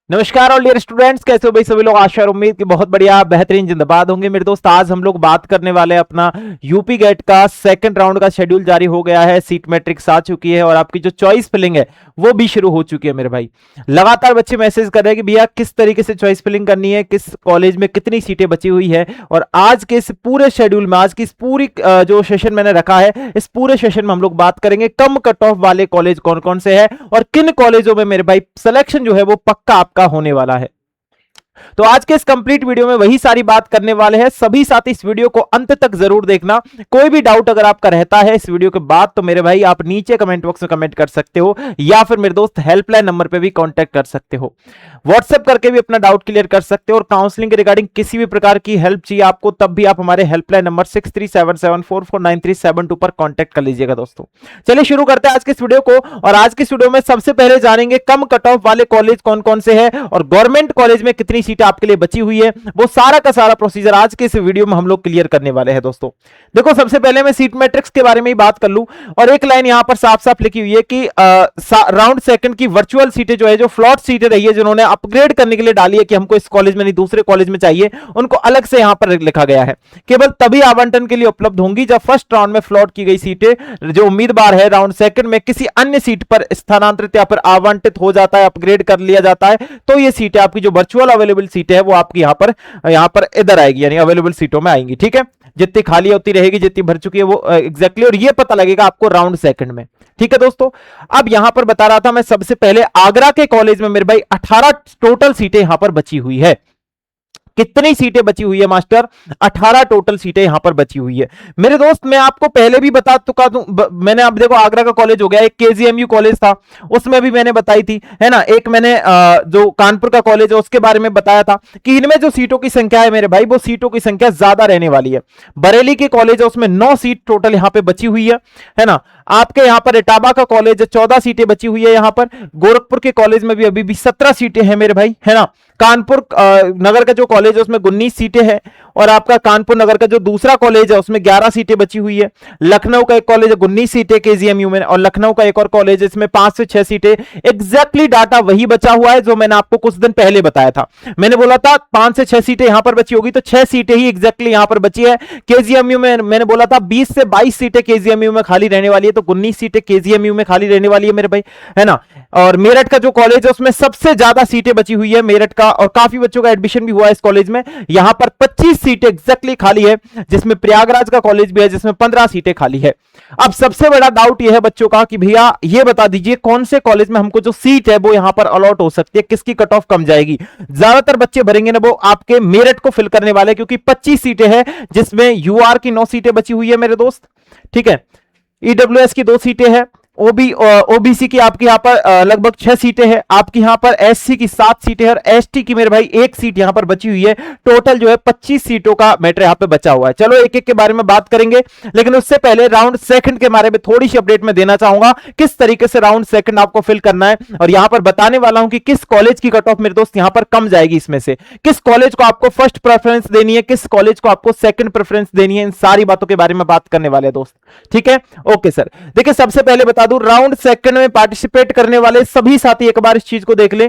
नमस्कार और dear students, कैसे हो भाई सभी लोग। आशा और उम्मीद की बहुत बढ़िया बेहतरीन जिंदाबाद होंगे मेरे दोस्त। आज हम लोग बात करने वाले हैं अपना यूपी गेट का सेकंड राउंड का शेड्यूल जारी हो गया है, सीट मैट्रिक्स आ चुकी है और आपकी जो चॉइस फिलिंग है वो भी शुरू हो चुकी है मेरे भाई। लगातार बच्चे मैसेज कर रहे हैं कि भैया किस तरीके से चॉइस फिलिंग करनी है, किस कॉलेज में कितनी सीटें बची हुई है। और आज के इस पूरे शेड्यूल में, आज की इस पूरी जो सेशन मैंने रखा है, इस पूरे सेशन में हम लोग बात करेंगे कम कट ऑफ वाले कॉलेज कौन कौन से हैं और किन कॉलेजों में मेरे भाई सिलेक्शन जो है वो पक्का आपका होने वाला है। तो आज के इस कंप्लीट वीडियो में वही सारी बात करने वाले हैं। सभी साथी इस वीडियो को अंत तक जरूर देखना। कोई भी डाउट अगर आपका रहता है इस वीडियो के बाद तो मेरे भाई आप नीचे कमेंट बॉक्स में कमेंट कर सकते हो या फिर मेरे दोस्त हेल्पलाइन नंबर पे भी कांटेक्ट कर सकते हो, व्हाट्सएप करके भी अपना डाउट क्लियर कर सकते हो। और काउंसलिंग के रिगार्डिंग किसी भी प्रकार की हेल्प चाहिए आपको तब भी आप हमारे हेल्पलाइन नंबर 6377449372 पर कांटेक्ट कर लीजिएगा दोस्तों। चलिए शुरू करते हैं आज के इस वीडियो को। और आज के इस वीडियो में सबसे पहले जानेंगे कम कट ऑफ वाले कॉलेज कौन कौन से हैं और गवर्नमेंट कॉलेज में कितनी सीटें आपके लिए बची हुई है। वो सारा का सारा प्रोसीजर आज के इस वीडियो में हम लोग क्लियर करने वाले हैं दोस्तों। देखो, सबसे पहले मैं सीट मैट्रिक्स के बारे में ही बात कर लूं और एक लाइन यहां पर साफ साफ लिखी हुई है कि राउंड सेकंड की वर्चुअल सीटें जो है, जो फ्लॉट सीटें रही है, जिन्होंने अपग्रेड करने के लिए डाली है कि हमको इस कॉलेज में नहीं दूसरे कॉलेज में चाहिए, उनको अलग से यहां पर लिखा गया है। केवल तभी आवंटन के लिए उपलब्ध होंगी जब फर्स्ट राउंड में फ्लॉट की गई सीटें जो उम्मीदवार है राउंड सेकंड में किसी अन्य सीट पर स्थानांतरित या फिर आवंटित हो जाता है, अपग्रेड कर लिया जाता है, तो ये सीटें आपकी जो वर्चुअल अवेलेबल सीटें है वो आपकी यहां पर इधर आएगी, यानी अवेलेबल सीटों में आएंगी। ठीक है, जितनी खाली होती रहेगी, जितनी भर चुकी है वो एग्जैक्टली और ये पता लगेगा आपको राउंड सेकंड में। ठीक है दोस्तों, अब यहां पर बता रहा था मैं सबसे पहले आगरा के कॉलेज में मेरे भाई 18 टोटल सीटें यहां पर बची हुई है। कितनी सीटें बची हुई है मास्टर? 18 टोटल सीटें यहां पर बची हुई है मेरे दोस्त। मैं आपको पहले भी बता चुका दूं, मैंने, अब देखो आगरा का कॉलेज हो गया, एक केजीएमयू कॉलेज था उसमें भी मैंने बताई थी, है ना। एक मैंने जो कानपुर का कॉलेज है उसके बारे में बताया था कि इनमें जो सीटों की संख्या है मेरे भाई, वो सीटों की संख्या ज्यादा रहने वाली है। बरेली के कॉलेज है उसमें 9 सीट टोटल यहां पर बची हुई है ना। आपके यहां पर इटावा का कॉलेज है 14 सीटें बची हुई है यहां पर। गोरखपुर के कॉलेज में भी अभी भी 17 सीटें हैं मेरे भाई, है ना। कानपुर नगर का जो कॉलेज है उसमें 19 सीटें हैं और आपका कानपुर नगर का जो दूसरा कॉलेज है उसमें 11 सीटें बची हुई है। लखनऊ का एक कॉलेज है 19 सीटें केजीएमयू में, और लखनऊ का एक और कॉलेज है इसमें 5 से 6 सीटें। एग्जैक्टली डाटा वही बचा हुआ है जो मैंने आपको कुछ दिन पहले बताया था। मैंने बोला था 5 से 6 सीटें यहां पर बची होगी, तो 6 सीटें ही एग्जैक्टली यहां पर बची है। केजीएमयू में मैंने बोला था 20 से 22 सीटें केजीएमयू में खाली रहने वाली है, तो 19 सीटें केजीएमयू में खाली रहने वाली है मेरे भाई, है ना। और मेरठ का जो कॉलेज है उसमें सबसे ज्यादा सीटें बची हुई है मेरठ का, और काफी बच्चों का एडमिशन भी हुआ है इस कॉलेज में। यहां पर 25 सीटें एग्जैक्टली खाली है, जिसमें प्रयागराज का कॉलेज भी है जिसमें 15 सीटें खाली है। अब सबसे बड़ा डाउट यह है बच्चों का कि भैया ये बता दीजिए कौन से कॉलेज में हमको जो सीट है वो यहां पर अलॉट हो सकती है, किसकी कट ऑफ कम जाएगी। ज्यादातर बच्चे भरेंगे ना वो आपके मेरठ को फिल करने वाले, क्योंकि 25 सीटें हैं जिसमें यूआर की 9 सीटें बची हुई है मेरे दोस्त। ठीक है, ईडब्ल्यूएस की 2 सीटें हैं, ओबीसी की आपकी यहां पर लगभग 6 सीटें हैं, आपकी यहां पर एससी की 7 सीटें हैं और एसटी की मेरे भाई 1 सीट यहां पर बची हुई है। टोटल जो है 25 सीटों का मैटर यहां पे बचा हुआ है। चलो एक एक के बारे में बात करेंगे, लेकिन उससे पहले राउंड सेकंड के बारे में थोड़ी सी अपडेट में देना चाहूंगा, किस तरीके से राउंड सेकंड आपको फिल करना है। और यहां पर बताने वाला हूं कि किस कॉलेज की कट ऑफ मेरे दोस्त यहां पर कम जाएगी, इसमें से किस कॉलेज को आपको फर्स्ट प्रेफरेंस देनी है, किस कॉलेज को आपको सेकंड प्रेफरेंस देनी है। इन सारी बातों के बारे में बात करने वाले हैं दोस्त। ठीक है, ओके सर। देखिए, सबसे पहले बता दूं, राउंड सेकंड में पार्टिसिपेट करने वाले सभी साथी एक बार इस चीज को देख ले,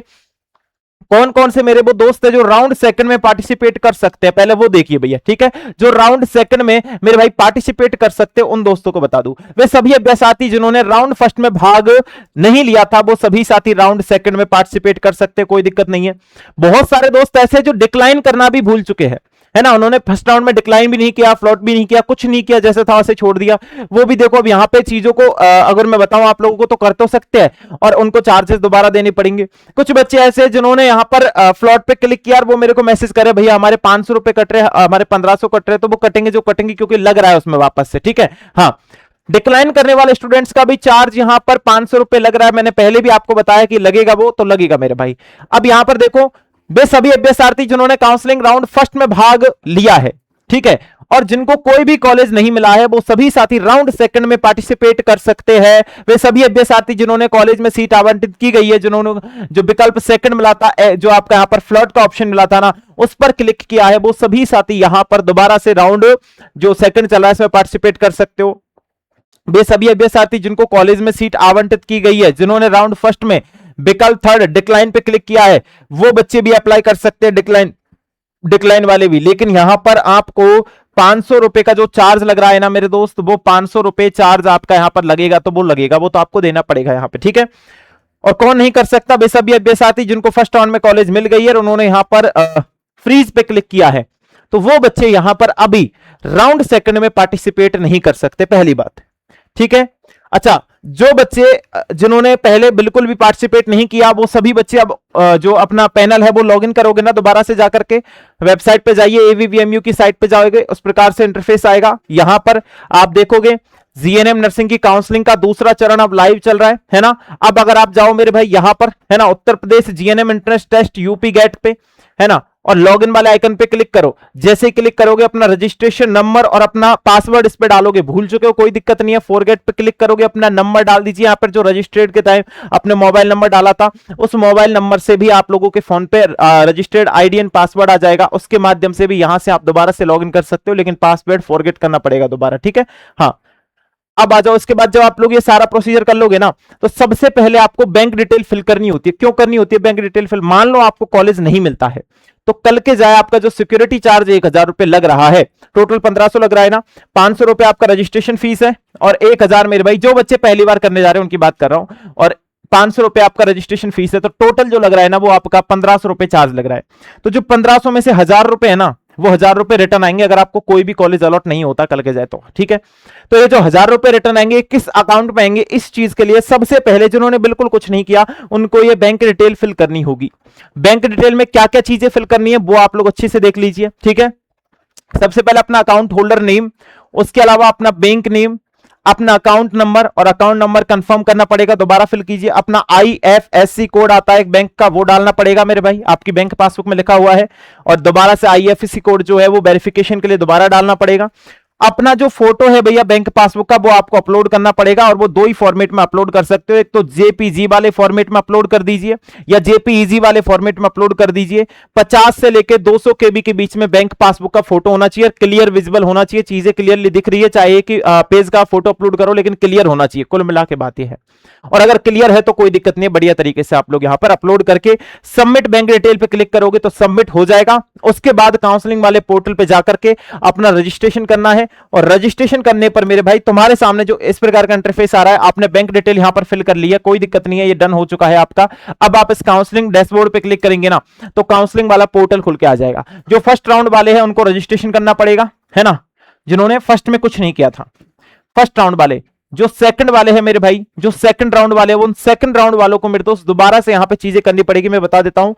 कौन कौन से मेरे वो दोस्त है जो राउंड सेकंड में पार्टिसिपेट कर सकते हैं, पहले वो देखिए भैया। ठीक है, जो राउंड सेकंड में मेरे भाई पार्टिसिपेट कर सकते हैं उन दोस्तों को बता दूं, वे सभी अभ्यासार्थी जिन्होंने राउंड फर्स्ट में भाग नहीं लिया था वो सभी साथी राउंड सेकंड में पार्टिसिपेट कर सकते हैं, कोई दिक्कत नहीं है। बहुत सारे दोस्त ऐसे जो डिक्लाइन करना भी भूल चुके हैं, है ना। उन्होंने फर्स्ट राउंड में डिक्लाइन भी नहीं किया, फ्लॉट भी नहीं किया, कुछ नहीं किया, जैसे था वैसे छोड़ दिया। वो भी देखो अब यहाँ पे चीजों को अगर मैं बताऊं आप लोगों को तो कर तो सकते हैं और उनको चार्जेस दोबारा देने पड़ेंगे। कुछ बच्चे ऐसे जिन्होंने यहाँ पर फ्लॉट पे क्लिक किया और वो मेरे को मैसेज करे भैया हमारे 500 रुपए कट रहे, हमारे 1500 कट रहे, तो वो कटेंगे जो कटेंगे, क्योंकि लग रहा है उसमें वापस से। ठीक है, हाँ, डिक्लाइन करने वाले स्टूडेंट्स का भी चार्ज यहां पर 500 रुपए लग रहा है। मैंने पहले भी आपको बताया कि लगेगा, वो तो लगेगा मेरे भाई। अब यहां पर देखो, वे सभी अभ्यर्थी जिन्होंने काउंसलिंग राउंड फर्स्ट में भाग लिया है, ठीक है, और जिनको कोई भी कॉलेज नहीं मिला है, वो सभी साथी राउंड सेकंड में पार्टिसिपेट कर सकते हैं। वे सभी अभ्यर्थी जिन्होंने कॉलेज में सीट आवंटित की गई है, जिन्होंने जो विकल्प सेकंड मिला था, जो आपका यहां पर फ्लॉट का ऑप्शन मिला था ना, उस पर क्लिक किया है, वो सभी साथी यहां पर दोबारा से राउंड जो सेकंड चला है इसमें पार्टिसिपेट कर सकते हो। वे सभी अभ्यर्थी जिनको कॉलेज में सीट आवंटित की गई है, जिन्होंने राउंड फर्स्ट में विकल्प थर्ड डिक्लाइन पे क्लिक किया है, वो बच्चे भी अप्लाई कर सकते हैं, डिक्लाइन वाले भी। लेकिन यहां पर आपको 500 रुपए का जो चार्ज लग रहा है ना मेरे दोस्त, वो 500 रुपए चार्ज आपका यहां पर लगेगा, तो वो लगेगा, वो तो आपको देना पड़ेगा यहां पे, ठीक है। और कौन नहीं कर सकता, बेसाथी जिनको फर्स्ट राउंड में कॉलेज मिल गई है और उन्होंने यहां पर फ्रीज पे क्लिक किया है, तो वो बच्चे यहां पर अभी राउंड सेकंड में पार्टिसिपेट नहीं कर सकते, पहली बात, ठीक है। अच्छा, जो बच्चे जिन्होंने पहले बिल्कुल भी पार्टिसिपेट नहीं किया, वो सभी बच्चे अब जो अपना पैनल है वो लॉगिन करोगे ना दोबारा से जाकर के, वेबसाइट पे जाइए, एवीवीएमयू की साइट पे जाओगे, उस प्रकार से इंटरफेस आएगा। यहां पर आप देखोगे जीएनएम नर्सिंग की काउंसलिंग का दूसरा चरण अब लाइव चल रहा है ना। अब अगर आप जाओ मेरे भाई यहां पर, है ना, Uttar Pradesh GNM entrance test UP gate पे, है ना, और लॉगिन वाले आइकन पे क्लिक करो। जैसे ही क्लिक करोगे अपना रजिस्ट्रेशन नंबर और अपना पासवर्ड इस पे डालोगे, भूल चुके हो कोई दिक्कत नहीं है, फॉरगेट पे क्लिक करोगे, अपना नंबर डाल दीजिए। यहाँ पर जो रजिस्ट्रेड के टाइम अपने मोबाइल नंबर डाला था, उस मोबाइल नंबर से भी आप लोगों के फोन पे रजिस्टर्ड आईडी एंड पासवर्ड आ जाएगा, उसके माध्यम से भी यहां से आप दोबारा से लॉगिन कर सकते हो, लेकिन पासवर्ड फॉरगेट करना पड़ेगा दोबारा, ठीक है। हाँ, अब आ जाओ, इसके बाद जब आप लोग ये सारा प्रोसीजर कर लोगे ना, तो सबसे पहले आपको बैंक डिटेल फिल करनी होती है। क्यों करनी होती है बैंक डिटेल फिल? मान लो आपको कॉलेज नहीं मिलता है, तो कल के जाए आपका जो सिक्योरिटी चार्ज 1000 रुपए लग रहा है, टोटल 1500 लग रहा है ना, 500 रुपए आपका रजिस्ट्रेशन फीस है, और 1000 मेरे भाई जो बच्चे पहली बार करने जा रहे हैं उनकी बात कर रहा हूं, और 500 रुपए आपका रजिस्ट्रेशन फीस है, तो टोटल जो लग रहा है ना वो आपका 1500 रुपए चार्ज लग रहा है। तो जो 1500 में से 1000 रुपए है ना, वो 1000 रुपए रिटर्न आएंगे अगर आपको कोई भी कॉलेज अलॉट नहीं होता कल के जाए तो, ठीक है। तो ये जो 1000 रुपए रिटर्न आएंगे किस अकाउंट में आएंगे, इस चीज के लिए सबसे पहले जिन्होंने बिल्कुल कुछ नहीं किया उनको ये बैंक डिटेल फिल करनी होगी। बैंक डिटेल में क्या क्या चीजें फिल करनी है वो आप लोग अच्छे से देख लीजिए, ठीक है। सबसे पहले अपना अकाउंट होल्डर नेम, उसके अलावा अपना बैंक नेम, अपना अकाउंट नंबर, और अकाउंट नंबर कंफर्म करना पड़ेगा, दोबारा फिल कीजिए। अपना आईएफएससी कोड आता है एक बैंक का, वो डालना पड़ेगा मेरे भाई, आपकी बैंक पासबुक में लिखा हुआ है, और दोबारा से आईएफएससी कोड जो है वो वेरिफिकेशन के लिए दोबारा डालना पड़ेगा। अपना जो फोटो है भैया बैंक पासबुक का, वो आपको अपलोड करना पड़ेगा, और वो दो ही फॉर्मेट में अपलोड कर सकते हो, एक तो जेपीजी वाले फॉर्मेट में अपलोड कर दीजिए या जेपीईजी वाले फॉर्मेट में अपलोड कर दीजिए। 50 से लेके 200 केबी के बीच में बैंक पासबुक का फोटो होना चाहिए, क्लियर विजिबल होना चाहिए, चीजें क्लियरली दिख रही है, चाहे कि पेज का फोटो अपलोड करो लेकिन क्लियर होना चाहिए, कुल मिला के बात यह है। और अगर क्लियर है तो कोई दिक्कत नहीं है, बढ़िया तरीके से आप लोग यहां पर अपलोड करके सबमिट बैंक डिटेल पे क्लिक करोगे तो सबमिट हो जाएगा। उसके बाद काउंसलिंग वाले पोर्टल पे जाकर के अपना रजिस्ट्रेशन करना है, और रजिस्ट्रेशन करने पर मेरे भाई तुम्हारे सामने जो इस प्रकार का इंटरफेस आ रहा है, आपने बैंक डिटेल यहां पर फिल कर लिया, कोई दिक्कत नहीं है, ये डन हो चुका है आपका। अब आप इस काउंसलिंग डैशबोर्ड पे क्लिक करेंगे ना, तो काउंसलिंग वाला पोर्टल खुल के आ जाएगा। जो फर्स्ट राउंड वाले हैं उनको रजिस्ट्रेशन करना पड़ेगा, है ना, जिन्होंने फर्स्ट में कुछ नहीं किया था, फर्स्ट राउंड वाले। जो सेकंड वाले हैं मेरे भाई, जो सेकंड राउंड वाले हैं, उन सेकंड राउंड वालों को मेरे दोस्त दोबारा से यहां पे चीजें करनी पड़ेगी, मैं बता देता हूं।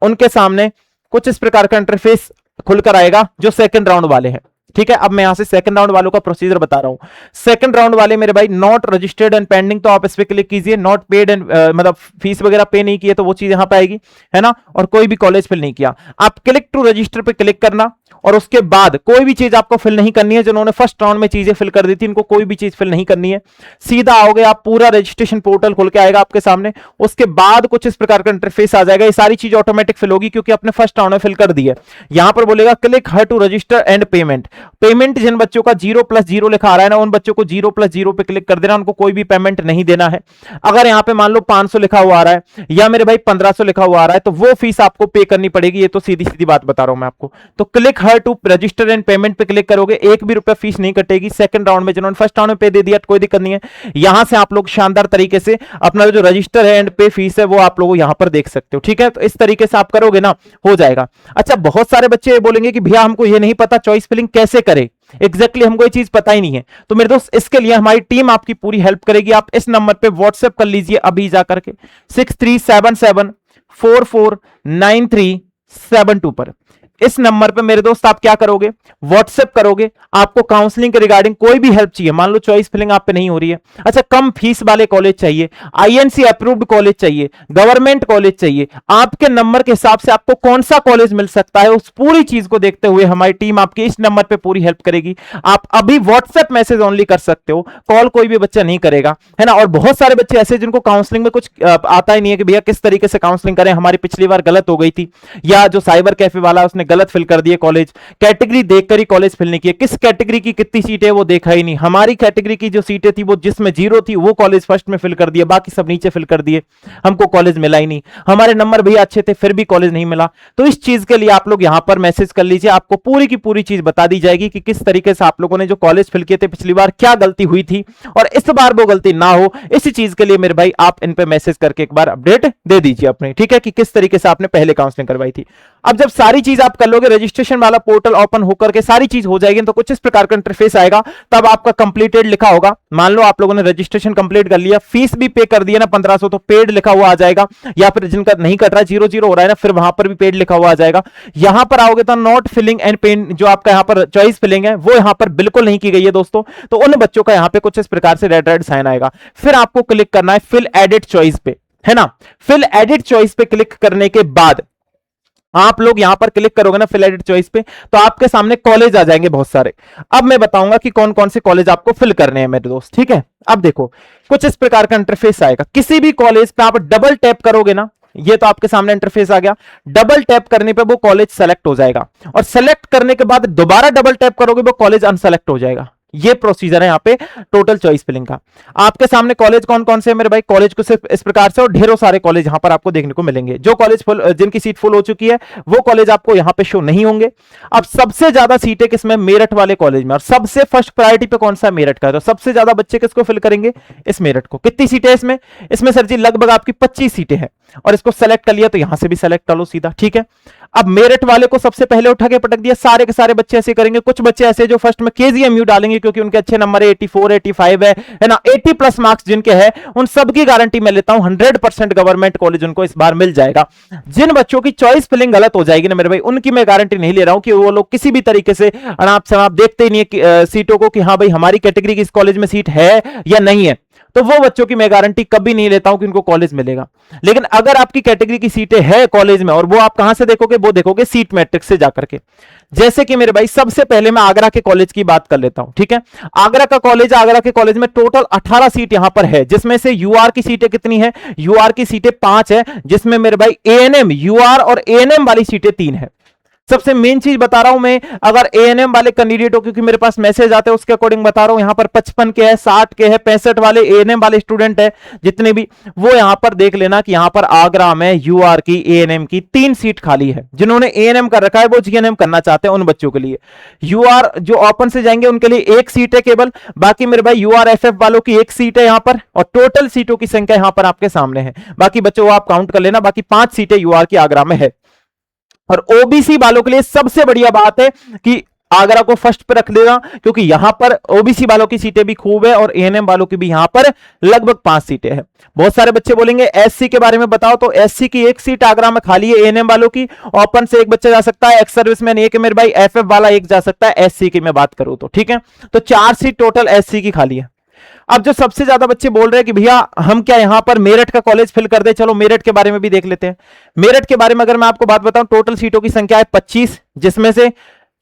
उनके सामने कुछ इस प्रकार का इंटरफेस खुलकर आएगा जो सेकंड राउंड वाले हैं, ठीक है। अब मैं यहां से सेकंड राउंड वालों का प्रोसीजर बता रहा हूं। सेकंड राउंड वाले मेरे भाई नॉट रजिस्टर्ड एंड पेंडिंग, तो आप इस पे क्लिक कीजिए। नॉट पेड एंड मतलब फीस वगैरह पे नहीं किए तो वो चीज यहां पे आएगी, है ना, और कोई भी कॉलेज फिल नहीं किया, आप क्लिक टू रजिस्टर पे क्लिक करना, और उसके बाद कोई भी चीज आपको फिल नहीं करनी है। जिन्होंने फर्स्ट राउंड में चीजें फिल कर दी थी इनको कोई भी चीज फिल नहीं करनी है, सीधा आओगे आप, पूरा रजिस्ट्रेशन पोर्टल खुल के आएगा आपके सामने। उसके बाद कुछ इस प्रकार का इंटरफेस आ जाएगा, ये सारी चीज ऑटोमेटिक फिल होगी क्योंकि आपने फर्स्ट राउंड में फिल कर दी है। यहां पर बोलेगा click here to register and payment. Payment जिन बच्चों का 0+0 लिखा आ रहा है ना, उन बच्चों को 0+0 पे क्लिक कर देना, उनको कोई भी पेमेंट नहीं देना है। अगर यहां पे मान लो 500 लिखा हुआ आ रहा है या मेरे भाई 1500 लिखा हुआ आ रहा है, तो वो फीस आपको पे करनी पड़ेगी, ये तो सीधी सीधी बात बता रहा हूं मैं आपको। तो click here to register and payment पे क्लिक करोगे, एक भी रुपया फीस नहीं कटेगी। सेकंड राउंड में जिन्होंने फर्स्ट राउंड में पे दे दिया कोई दिक्कत नहीं है, यहां से आप लोग शानदार तरीके से अपना जो रजिस्टर है एंड पे फीस है वो आप लोग यहां पर देख सकते हो, ठीक है। तो इस तरीके से आप करोगे ना, हो जाएगा। अच्छा, बहुत सारे बच्चे बोलेंगे कि भैया हमको ये नहीं पता चॉइस फिलिंग कैसे करें, एग्जैक्टली हमको ये चीज पता ही नहीं है। तो मेरे दोस्त इसके लिए हमारी टीम आपकी पूरी हेल्प करेगी। आप इस नंबर पे व्हाट्सएप कर लीजिए अभी जाकर के 6377449372 पर। इस नंबर पे मेरे दोस्त आप क्या करोगे, व्हाट्सएप करोगे। आपको काउंसलिंग के रिगार्डिंग कोई भी हेल्प चाहिए, मान लो चॉइस फिलिंग आप पे नहीं हो रही है, अच्छा कम फीस वाले कॉलेज चाहिए, आईएनसी अप्रूव्ड कॉलेज चाहिए, गवर्नमेंट कॉलेज चाहिए, आपके नंबर के हिसाब से आपको कौन सा कॉलेज मिल सकता है, उस पूरी चीज को देखते हुए हमारी टीम आपकी इस नंबर पे पूरी हेल्प करेगी। आप अभी व्हाट्सएप मैसेज ओनली कर सकते हो, कॉल कोई भी बच्चा नहीं करेगा, है ना। और बहुत सारे बच्चे ऐसे जिनको काउंसलिंग में कुछ आता ही नहीं है कि भैया किस तरीके से काउंसलिंग करें, हमारी पिछली बार गलत हो गई थी, या जो साइबर कैफे वाला उसने गलत फिल कर दिए कॉलेज, कैटेगरी देखकर ही कॉलेज फिल नहीं किए, किस कैटेगरी की कितनी सीटें है वो देखा ही नहीं, हमारी कैटेगरी की जो सीटें थी वो जिसमें 0 थी वो कॉलेज फर्स्ट में फिल कर दिए, बाकी सब नीचे फिल कर दिए, हमको कॉलेज मिला ही नहीं, हमारे नंबर भैया अच्छे थे फिर भी कॉलेज नहीं मिला। तो इस चीज के लिए आप लोग यहां पर मैसेज कर लीजिए, आपको पूरी की पूरी चीज बता दी जाएगी कि किस तरीके से आप लोगों ने जो कॉलेज फिल किए थे पिछली बार क्या गलती हुई थी और इस बार वो गलती ना हो। इसी चीज के लिए मेरे भाई आप इन पे मैसेज करके एक बार अपडेट दे दीजिए अपनी, ठीक है, कि किस तरीके से आपने पहले काउंसलिंग करवाई थी। अब जब सारी चीज आप कर लोगे, रजिस्ट्रेशन वाला पोर्टल ओपन होकर के सारी चीज हो जाएगी, तो कुछ इस प्रकार का इंटरफेस आएगा, तब आपका कंप्लीटेड लिखा होगा। मान लो आप लोगों ने रजिस्ट्रेशन कंप्लीट कर लिया, फीस भी पे कर दिया ना 1500, तो पेड लिखा हुआ आ जाएगा, या फिर जिनका नहीं कट रहा 0-0 हो रहा है ना, फिर वहां पर भी पेड लिखा हुआ आ जाएगा। यहां पर आओगे तो नॉट फिलिंग एंड पेन, जो आपका यहां पर चॉइस फिलिंग है वो यहां पर बिल्कुल नहीं की गई है दोस्तों, तो उन बच्चों का यहां पे कुछ इस प्रकार से रेड साइन आएगा। फिर आपको क्लिक करना है फिल एडिट चॉइस पे, है ना। फिल एडिट चॉइस पे क्लिक करने के बाद आप लोग यहां पर क्लिक करोगे ना फिल एडिट चॉइस पे, तो आपके सामने कॉलेज आ जाएंगे बहुत सारे। अब मैं बताऊंगा कि कौन कौन से कॉलेज आपको फिल करने हैं मेरे दोस्त, ठीक है। अब देखो कुछ इस प्रकार का इंटरफेस आएगा, किसी भी कॉलेज पे आप डबल टैप करोगे ना, ये तो आपके सामने इंटरफेस आ गया, डबल टैप करने पे वो कॉलेज सेलेक्ट हो जाएगा, और सेलेक्ट करने के बाद दोबारा डबल टैप करोगे वो कॉलेज अनसेलेक्ट हो जाएगा। ये प्रोसीजर है यहाँ पे टोटल चॉइस फिलिंग का। आपके सामने कॉलेज कौन कौन से है मेरे भाई, कॉलेज को सिर्फ इस प्रकार से और ढेरों सारे कॉलेज यहाँ पर आपको देखने को मिलेंगे। जो कॉलेज फुल, जिनकी सीट फुल हो चुकी है वो कॉलेज आपको यहाँ पे शो नहीं होंगे। अब सबसे ज्यादा सीटें किसमें, मेरठ वाले कॉलेज में, और सबसे फर्स्ट प्रायोरिटी पे कौन सा, मेरठ का। तो सबसे ज्यादा बच्चे किसको फिल करेंगे, इस मेरठ को। कितनी सीटें इसमें, इसमें सर जी लगभग आपकी 25 सीटें हैं, और इसको सेलेक्ट कर लिया तो यहां से भी सेलेक्ट कर लो सीधा, ठीक है। अब मेरठ वाले को सबसे पहले उठा के पटक दिया, सारे के सारे बच्चे ऐसे करेंगे। कुछ बच्चे ऐसे जो फर्स्ट में केजीएमयू डालेंगे क्योंकि उनके अच्छे नंबर है, 84 85 है ना, 80 प्लस मार्क्स जिनके हैं, उन सबकी गारंटी मैं लेता हूं 100% गवर्नमेंट कॉलेज उनको इस बार मिल जाएगा। जिन बच्चों की चॉइस फिलिंग गलत हो जाएगी ना मेरे भाई, उनकी मैं गारंटी नहीं ले रहा हूं कि वो लोग किसी भी तरीके से अनाप शनाप देखते ही नहीं है सीटों को कि हाँ भाई हमारी कैटेगरी की इस कॉलेज में सीट है या नहीं है, तो वो बच्चों की मैं गारंटी कभी नहीं लेता हूं कि उनको कॉलेज मिलेगा। लेकिन अगर आपकी कैटेगरी की सीटें हैं कॉलेज में, और वो आप कहां से देखोगे, वो देखोगे सीट मैट्रिक्स से जाकर के। जैसे कि मेरे भाई सबसे पहले मैं आगरा के कॉलेज की बात कर लेता हूं, ठीक है। आगरा का कॉलेज, आगरा के कॉलेज में टोटल 18 सीट यहां पर है, जिसमें से यूआर की सीटें कितनी है, यूआर की सीटें 5 है, जिसमें मेरे भाई एएनएम, यूआर और एएनएम वाली सीटें 3 है। सबसे मेन चीज बता रहा हूं मैं, अगर एएनएम वाले कैंडिडेट हो, क्योंकि मेरे पास मैसेज आते हैं उसके अकॉर्डिंग बता रहा हूं, यहां पर 55 के है, 60 के है, 65 वाले एएनएम वाले स्टूडेंट है जितने भी, वो यहां पर देख लेना कि यहां पर आगरा में यूआर की एएनएम की 3 सीट खाली है। जिन्होंने एएनएम कर रखा है वो जीएनएम करना चाहते हैं, उन बच्चों के लिए यूआर जो ओपन से जाएंगे उनके लिए 1 सीट है केवल। बाकी मेरे भाई यूआर एफएफ वालों की 1 सीट है यहां पर, और टोटल सीटों की संख्या यहां पर आपके सामने है। बाकी बच्चों आप काउंट कर लेना, बाकी 5 सीटें यूआर की आगरा में है। और ओबीसी वालों के लिए सबसे बढ़िया बात है कि आगरा को फर्स्ट पे रख देना, क्योंकि यहां पर ओबीसी वालों की सीटें भी खूब है और एएनएम वालों की भी यहां पर लगभग 5 सीटें हैं। बहुत सारे बच्चे बोलेंगे एससी के बारे में बताओ, तो एससी की 1 सीट आगरा में खाली है एएनएम वालों की, ओपन से 1 बच्चा जा सकता है, एक्स सर्विसमैन 1 है मेरे भाई, एफएफ वाला 1 जा सकता है, एससी की मैं बात करूं तो, ठीक है। तो 4 सीट टोटल एससी की खाली है। अब जो सबसे ज्यादा बच्चे बोल रहे हैं कि भैया हम क्या यहां पर मेरठ का कॉलेज फिल कर दे, चलो मेरठ के बारे में भी देख लेते हैं। मेरठ के बारे में अगर मैं आपको बात बताऊं, टोटल सीटों की संख्या है 25, जिसमें से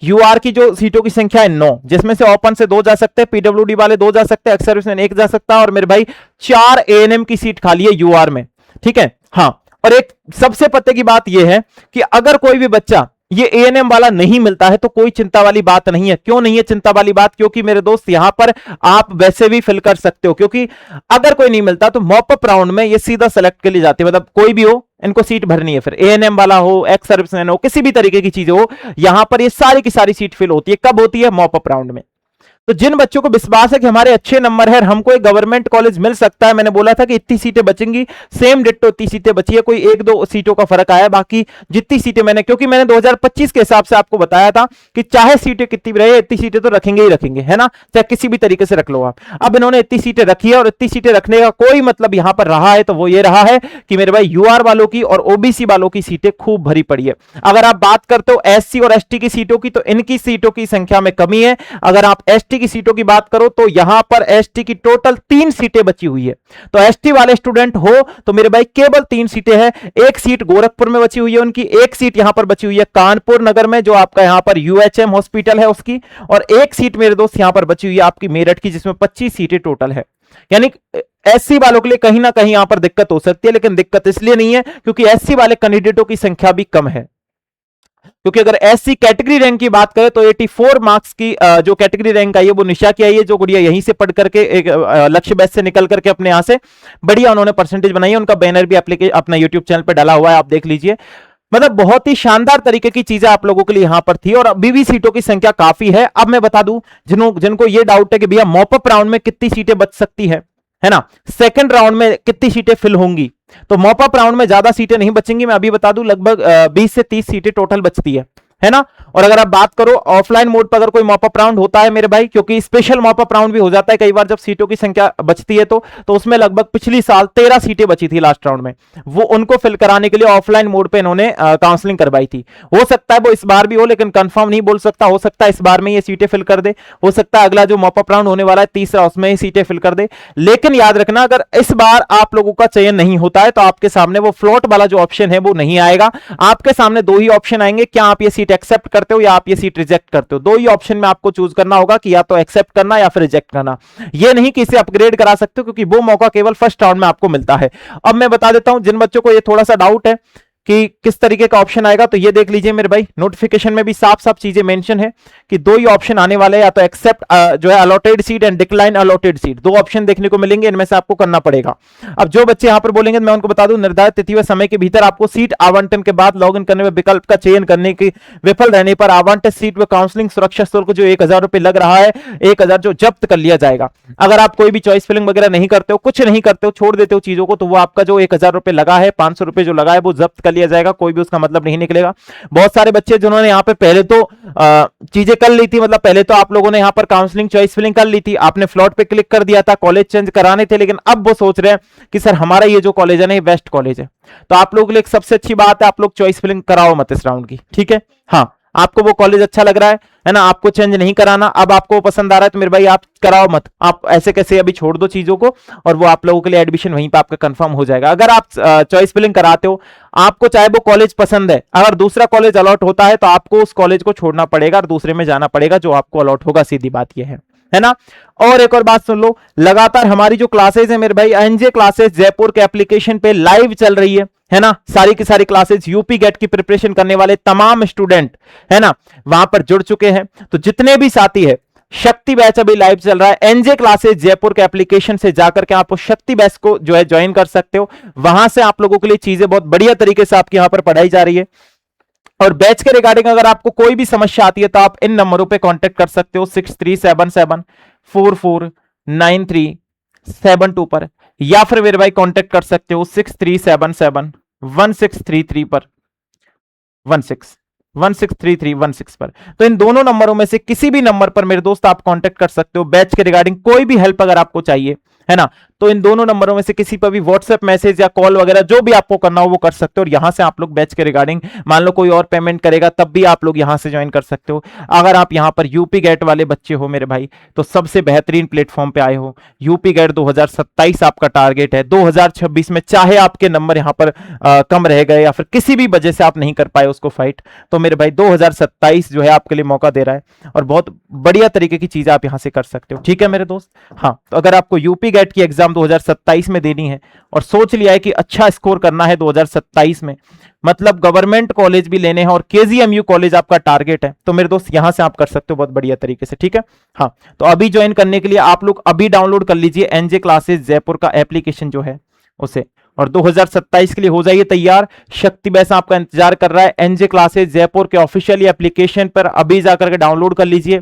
यूआर की जो सीटों की संख्या है 9, जिसमें से ओपन से 2 जा सकते हैं, पीडब्ल्यूडी वाले 2 जा सकते हैं, एक्स सर्विसमैन 1 जा सकता है, और मेरे भाई 4 एएनएम की सीट खाली है यूआर में, ठीक है। हाँ, और एक सबसे पते की बात यह है कि अगर कोई भी बच्चा ये एएनएम वाला नहीं मिलता है तो कोई चिंता वाली बात नहीं है। क्यों नहीं है चिंता वाली बात, क्योंकि मेरे दोस्त यहां पर आप वैसे भी फिल कर सकते हो, क्योंकि अगर कोई नहीं मिलता तो मॉपअप राउंड में ये सीधा सेलेक्ट के लिए जाते हैं, मतलब कोई भी हो इनको सीट भरनी है, फिर एएनएम वाला हो, एक्स सर्विसमैन हो, किसी भी तरीके की चीज हो, यहां पर ये सारी की सारी सीट फिल होती है। कब होती है, मॉपअप राउंड में। तो जिन बच्चों को विश्वास है कि हमारे अच्छे नंबर है, हमको एक गवर्नमेंट कॉलेज मिल सकता है, मैंने बोला था कि इतनी सीटें बचेंगी, सेम डिट्टो इतनी सीटें बची है, कोई 1-2 सीटों का फर्क आया, बाकी जितनी सीटें मैंने, क्योंकि मैंने 2025 के हिसाब से आपको बताया था कि चाहे सीटें कितनी भी रहे इतनी सीटें तो रखेंगे ही रखेंगे, है ना, चाहे किसी भी तरीके से रख लो आप। अब इन्होंने इतनी सीटें रखी है, और इतनी सीटें रखने का कोई मतलब यहां पर रहा है तो वो ये रहा है कि मेरे भाई यूआर वालों की और ओबीसी वालों की सीटें खूब भरी पड़ी है। अगर आप बात करते हो एससी और एसटी की सीटों की, तो इनकी सीटों की संख्या में कमी है। अगर आप एसटी की सीटों की बात करो तो यहां पर एसटी की टोटल 3 सीटें बची हुई है। तो एसटी वाले स्टूडेंट हो तो मेरे भाई केवल 3 सीटें हैं। 1 सीट गोरखपुर में बची हुई है उनकी, 1 सीट यहां पर बची हुई है कानपुर नगर में जो आपका यहां पर यूएचएम हॉस्पिटल है उसकी, और 1 सीट मेरे दोस्त यहां पर बची हुई है आपकी मेरठ की, जिसमें 25 सीटें टोटल है। यानी एससी वालों के लिए कहीं ना कहीं यहां पर दिक्कत हो सकती है, लेकिन दिक्कत इसलिए नहीं है क्योंकि एससी वाले कैंडिडेटों की संख्या भी कम है। क्योंकि अगर एससी कैटेगरी रैंक की बात करें तो 84 मार्क्स की जो कैटेगरी रैंक आई है वो निशा की आई है, जो गुड़िया यहीं से पढ़ करके एक लक्ष्य बैच से निकल करके अपने यहां से बढ़िया उन्होंने परसेंटेज बनाई है। उनका बैनर भी अपना यूट्यूब चैनल पर डाला हुआ है, आप देख लीजिए। मतलब बहुत ही शानदार तरीके की चीजें आप लोगों के लिए यहां पर थी और अभी भी सीटों की संख्या काफी है। अब मैं बता दूं जिनको ये डाउट है कि भैया मॉपअप राउंड में कितनी सीटें बच सकती है ना, सेकंड राउंड में कितनी सीटें फिल होंगी, तो मॉपअप राउंड में ज्यादा सीटें नहीं बचेंगी। मैं अभी बता दूं लगभग 20 से 30 सीटें टोटल बचती है ना। और अगर आप बात करो ऑफलाइन मोड पर अगर कोई मॉपअप राउंड होता है मेरे भाई, क्योंकि स्पेशल मॉपअप राउंड भी हो जाता है कई बार जब सीटों की संख्या बचती है तो उसमें लगभग पिछली साल 13 सीटें बची थी लास्ट राउंड में, वो उनको फिल कराने के लिए ऑफलाइन मोड पे इन्होंने काउंसलिंग करवाई थी। हो सकता है वो इस बार भी हो, लेकिन कंफर्म नहीं बोल सकता, हो सकता है इस बार में ये सीटें फिल कर दे, हो सकता है अगला जो मॉपअप राउंड होने वाला है तीसरा उसमें ही सीटें फिल कर दे। लेकिन याद रखना अगर इस बार आप लोगों का चयन नहीं होता है तो आपके सामने वो फ्लोट वाला जो ऑप्शन है वो नहीं आएगा। आपके सामने दो ही ऑप्शन आएंगे, क्या आप ये सीट एक्सेप्ट करते हो या आप ये सीट रिजेक्ट करते हो। दो ही ऑप्शन में आपको चूज करना होगा कि या तो एक्सेप्ट करना या फिर रिजेक्ट करना। ये नहीं कि इसे अपग्रेड करा सकते हो, क्योंकि वो मौका केवल फर्स्ट राउंड में आपको मिलता है। अब मैं बता देता हूं जिन बच्चों को ये थोड़ा सा डाउट है कि किस तरीके का ऑप्शन आएगा, तो ये देख लीजिए मेरे भाई, नोटिफिकेशन में भी साफ साफ चीजें मेंशन है कि दो ही ऑप्शन आने वाले हैं, या तो एक्सेप्ट जो है allotted seat and decline allotted seat, दो ऑप्शन देखने को मिलेंगे, इनमें से आपको करना पड़ेगा। अब जो बच्चे यहां पर बोलेंगे मैं उनको बता दूं निर्धारित तिथि व समय के भीतर आपको सीट आवंटन के बाद लॉग इन करने में विकल्प का चयन करने की विफल रहने पर आवंटित सीट व काउंसलिंग सुरक्षा शुल्क जो 1000 रुपए लग रहा है 1000 जो जब्त कर लिया जाएगा। अगर आप कोई भी चॉइस फिलिंग वगैरह नहीं करते हो, कुछ नहीं करते हो, छोड़ देते हो चीजों को, तो वो आपका जो 1000 रुपए लगा है 500 रुपए जो लगा है वो जब्त कर लिया जाएगा, कोई भी उसका मतलब नहीं निकलेगा। बहुत सारे बच्चे जिन्होंने यहाँ पे पहले तो चीजें कर ली थी, मतलब पहले तो आप लोगों ने यहाँ पर काउंसलिंग चॉइस फिलिंग कर ली थी, आपने फ्लॉट पे क्लिक कर दिया था, कॉलेज चेंज कराने थे, लेकिन अब वो सोच रहे हैं कि सर हमारा ये जो कॉलेज है ना ये बेस्ट कॉलेज है। तो आप लोगों के लिए एक सबसे अच्छी बात है, आप लोग चॉइस फिलिंग कराओ मत इस राउंड की, ठीक है। हाँ, आपको वो कॉलेज अच्छा लग रहा है ना, आपको चेंज नहीं कराना, अब आपको पसंद आ रहा है तो मेरे भाई आप कराओ मत, आप ऐसे कैसे अभी छोड़ दो चीजों को, और वो आप लोगों के लिए एडमिशन वहीं पे आपका कंफर्म हो जाएगा। अगर आप चॉइस फिलिंग कराते हो, आपको चाहे वो कॉलेज पसंद है, अगर दूसरा कॉलेज अलॉट होता है तो आपको उस कॉलेज को छोड़ना पड़ेगा और दूसरे में जाना पड़ेगा जो आपको अलॉट होगा, सीधी बात यह है ना। और एक और बात सुन लो, लगातार हमारी जो क्लासेज है मेरे भाई, एनजे क्लासेस जयपुर के एप्लीकेशन पे लाइव चल रही है ना। सारी की सारी क्लासेस यूपी गेट की प्रिपरेशन करने वाले तमाम स्टूडेंट है ना वहां पर जुड़ चुके हैं। तो जितने भी साथी है, शक्ति बैच अभी लाइव चल रहा है, एनजे क्लासेस जयपुर के एप्लीकेशन से जाकर के आप शक्ति बैच को जो है ज्वाइन कर सकते हो। वहां से आप लोगों के लिए चीजें बहुत बढ़िया तरीके से आपके यहां पर पढ़ाई जा रही है। और बैच के रिगार्डिंग अगर आपको कोई भी समस्या आती है तो आप इन नंबरों पे कांटेक्ट कर सकते हो 6377449372 पर, या फिर मेरे भाई कांटेक्ट कर सकते हो 63771633 पर 163316 पर। तो इन दोनों नंबरों में से किसी भी नंबर पर मेरे दोस्त आप कांटेक्ट कर सकते हो बैच के रिगार्डिंग कोई भी हेल्प अगर आपको चाहिए, है ना। तो इन दोनों नंबरों में से किसी पर भी व्हाट्सएप मैसेज या कॉल वगैरह जो भी आपको करना हो वो कर सकते हो। और यहां से आप लोग बैच के रिगार्डिंग, मान लो कोई और पेमेंट करेगा तब भी आप लोग यहां से ज्वाइन कर सकते हो। अगर आप यहां पर यूपी गेट वाले बच्चे हो मेरे भाई, तो सबसे बेहतरीन प्लेटफॉर्म पे आए हो। यूपी गेट 2027 आपका टारगेट है, 2026 में चाहे आपके नंबर यहां पर कम रह गए या फिर किसी भी वजह से आप नहीं कर पाए उसको फाइट, तो मेरे भाई 2027 जो है आपके लिए मौका दे रहा है और बहुत बढ़िया तरीके की चीज आप यहां से कर सकते हो, ठीक है मेरे दोस्त। हाँ, तो अगर आपको यूपी गेट की एग्जाम 2027 में देनी है और सोच लिया है कि अच्छा स्कोर करना है 2027 में, मतलब गवर्नमेंट कॉलेज भी लेने हैं और केजीएमयू कॉलेज आपका टारगेट है, तो मेरे दोस्त यहां से आप कर सकते हो बहुत बढ़िया तरीके से, ठीक है। हाँ, तो अभी ज्वाइन करने के लिए आप लोग अभी डाउनलोड कर लीजिए एनजे क्लासेस जयपुर का एप्लीकेशन जो है उसे, और 2027 के लिए हो जाइए तैयार। शक्ति बैच आपका इंतजार कर रहा है। एनजे क्लासेस जयपुर के ऑफिशियल एप्लीकेशन पर अभी जाकर के डाउनलोड कर लीजिए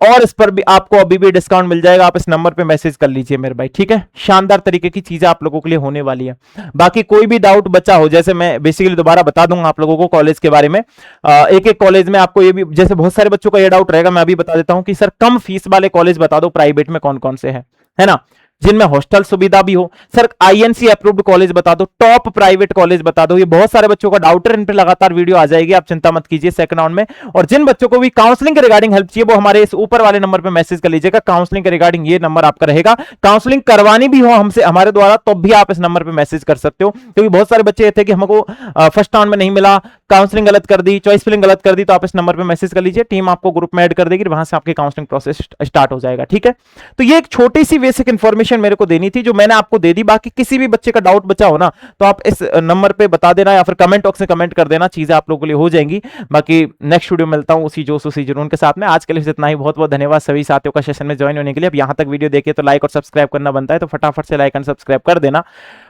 और इस पर भी आपको अभी भी डिस्काउंट मिल जाएगा। आप इस नंबर पे मैसेज कर लीजिए मेरे भाई, ठीक है। शानदार तरीके की चीजें आप लोगों के लिए होने वाली है। बाकी कोई भी डाउट बचा हो, जैसे मैं बेसिकली दोबारा बता दूंगा आप लोगों को कॉलेज के बारे में, एक एक कॉलेज में आपको ये भी, जैसे बहुत सारे बच्चों का ये डाउट रहेगा, मैं अभी बता देता हूं कि सर कम फीस वाले कॉलेज बता दो प्राइवेट में कौन कौन से है ना, जिनमें हॉस्टल सुविधा भी हो। सर आईएनसी अप्रूव्ड कॉलेज बता दो, टॉप प्राइवेट कॉलेज बता दो। ये बहुत सारे बच्चों का डाउट है, इन पे लगातार वीडियो आ जाएगी, आप चिंता मत कीजिए सेकंड राउंड में। और जिन बच्चों को भी काउंसलिंग के रिगार्डिंग हेल्प चाहिए वो हमारे इस ऊपर वाले नंबर पे मैसेज कर लीजिएगा। काउंसलिंग के रिगार्डिंग ये नंबर आपका रहेगा। काउंसलिंग करवानी भी हो हमसे, हमारे द्वारा, तो भी आप इस नंबर पर मैसेज कर सकते हो, क्योंकि बहुत सारे बच्चे थे कि हमको फर्स्ट राउंड में नहीं मिला काउंसलिंग गलत कर दी, चॉइस फिलिंग गलत कर दी, तो आप इस नंबर पे मैसेज कर लीजिए, टीम आपको ग्रुप में ऐड कर देगी, वहां से आपकी काउंसलिंग प्रोसेस स्टार्ट हो जाएगा। ठीक है, तो ये एक छोटी सी बेसिक इन्फॉर्मेशन मेरे को देनी थी जो मैंने आपको दे दी। बाकी किसी भी बच्चे का डाउट बचा हो ना तो आप इस नंबर पे बता देना या फिर कमेंट बॉक्स में कमेंट कर देना, चीजें आप लोगों के लिए हो जाएंगी। बाकी नेक्स्ट वीडियो मिलता हूं उसी जोश उसी जुनून के साथ में। आज के लिए इतना ही, बहुत बहुत धन्यवाद सभी साथियों का सेशन में ज्वाइन होने के लिए। अब यहां तक वीडियो देखिए तो लाइक और सब्सक्राइब करना बनता है, तो फटाफट से लाइक एंड सब्सक्राइब कर देना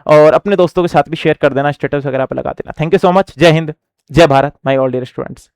और अपने दोस्तों के साथ भी शेयर कर देना, स्टेटस वगैरह पे लगा देना। Thank you so much. जय हिंद, जय Bharat, my all dear students.